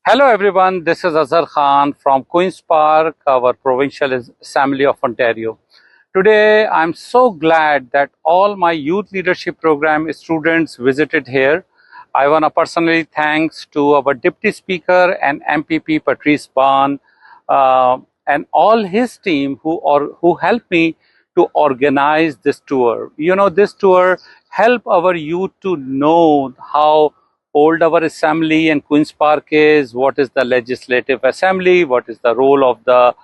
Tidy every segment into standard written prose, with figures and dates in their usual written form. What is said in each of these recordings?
Hello everyone, this is Azhar Khan from Queen's Park, our Provincial Assembly of Ontario. Today I'm so glad that all my youth leadership program students visited here. I want to personally thanks to our Deputy Speaker and MPP Patrice and all his team who helped me to organize this tour. You know, this tour help our youth to know how old our assembly and Queen's Park is, what is the legislative assembly, what is the role of the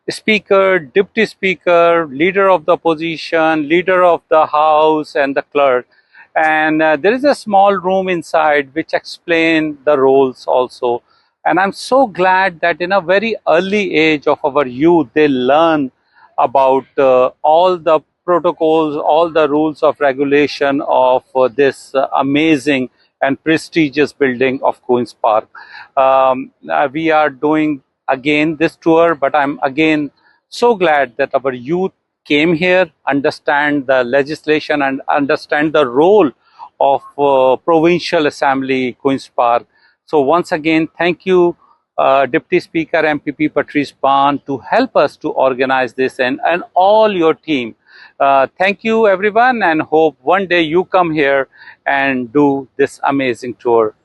speaker, deputy speaker, leader of the opposition, leader of the house and the clerk. And there is a small room inside which explain the roles also. And I'm so glad that in a very early age of our youth, they learn about all the protocols, all the rules of regulation of this amazing and prestigious building of Queen's Park. We are doing again this tour, but I'm again so glad that our youth came here, understand the legislation and understand the role of Provincial Assembly, Queen's Park. So once again, thank you, Deputy Speaker MPP Patrice to help us to organize this and all your team. Thank you everyone, and hope one day you come here and do this amazing tour.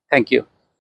Thank you.